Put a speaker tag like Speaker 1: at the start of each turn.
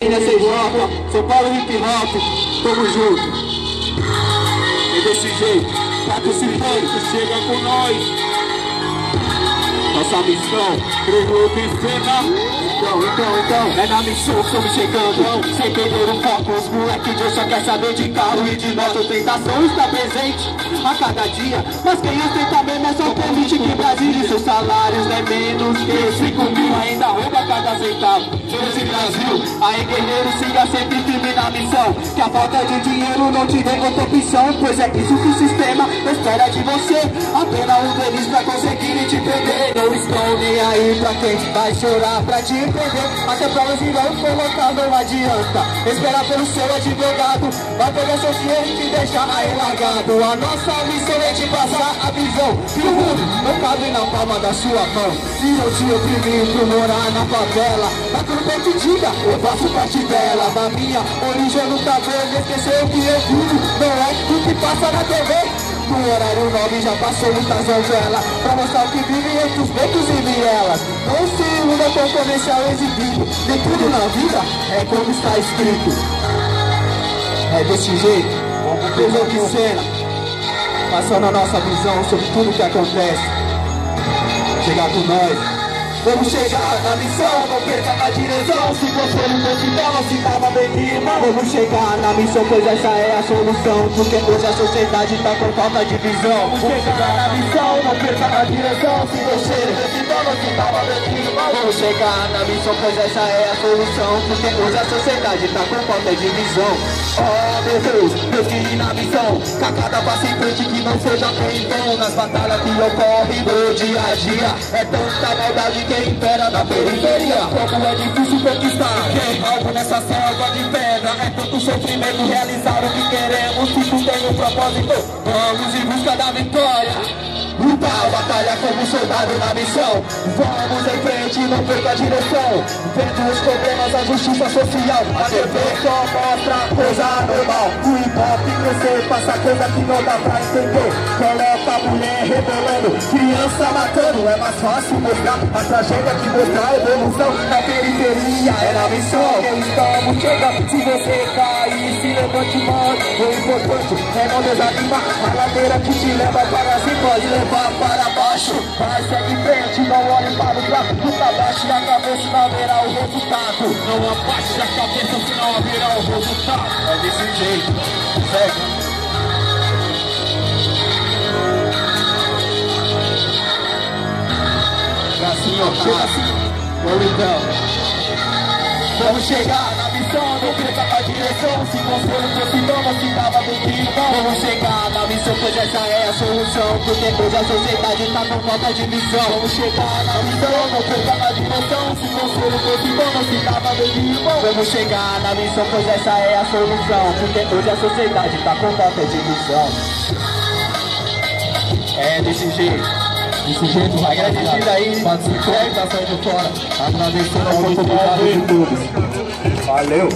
Speaker 1: Nessa Europa, São Paulo Hip Hop, tamo junto. É desse jeito, participante, chega com nós. Nossa missão, Triunfo e Cena. Então, é na missão que estamos chegando. Sem perder o foco, os moleques de hoje só quer saber de carro e de moto. Tentação está presente a cada dia, mas quem ostenta mesmo é só o convite que Brasília. E seus salários não é menos que 5 mil, ainda rouba cada centavo. Esse Brasil, aí guerreiro, siga sempre firme na missão. Que a falta de dinheiro não te dê outra opção, pois é isso que o sistema espera de você. Apenas um deles pra conseguir te prender. Não estão nem aí pra quem vai chorar pra te entender. Até provas irão colocar, não adianta esperar pelo seu advogado. Vai pegar seu dinheiro e te deixar aí largado. A nossa missão é te passar a visão que o mundo não cabe na palma da sua mão. E não te oprimir por morar na favela. Mas tudo bem que diga, eu faço parte dela. Da minha origem no taverna, esqueceu que eu vivo. Não é o que passa na TV. No horário 9 já passou muitas novelas pra mostrar o que vive entre os becos e vielas. Não se iluda com comercial exibido. Nem tudo na vida é como está escrito. É desse jeito, Triunfo de Cena, passando a nossa visão sobre tudo que acontece. Chegar com nós. Vamos chegar na missão, não perca a direção. Se você não fosse bola, se tava bem irmão. Vamos chegar na missão, pois essa é a solução. Porque hoje a sociedade tá com falta de visão. Vamos chegar na missão, não perca a direção. Se você não fosse bola, se tava bem irmão. Vamos chegar na missão, pois essa é a solução. Porque hoje a sociedade tá com falta de visão. Oh meu Deus, Deus que ir na missão. Que a cada passo em frente que não seja em vão. Nas batalhas que ocorrem no dia a dia, é tanta maldade que impera na periferia. Como é difícil conquistar algo nessa selva de pedra. É tanto sofrimento realizar o que queremos. Se tu tem um propósito, vamos em busca da vitória. Lutar, batalha como soldado na missão. Vamos em frente, não perca a direção. Vendo os problemas, a justiça social. A TV só mostra coisa normal. O hip hop crescer, passa coisa que não dá pra entender. Coloca a mulher rebolando, criança matando. É mais fácil mostrar a tragédia que mostrar a evolução na periferia. É na missão que estamos chegando. Se você cair, se levante, mano. O importante é não desanimar. A ladeira que te leva para cima pode levar para baixo. Vai, segue em frente, não olhe para o lado. Nunca abaixe a cabeça, não haverá o resultado. Não abaixe a cabeça, senão haverá o resultado. É desse jeito, segue. Assim, ó, chega assim. Vamos então. Vamos chegar na missão, não perca a direção. Se você não fosse toma, se tava bem irmão. Vamos chegar na missão, pois essa é a solução. Porque hoje a sociedade tá com falta de visão. Vamos chegar na missão, não perca a direção. Se você não fosse toma, se tava bem irmão. Vamos chegar na missão, pois essa é a solução. Porque hoje a sociedade tá com falta de visão. É desse jeito. Desse jeito, agradecido aí, participou e tá saindo fora. Agradecendo a oportunidade de todos. Valeu!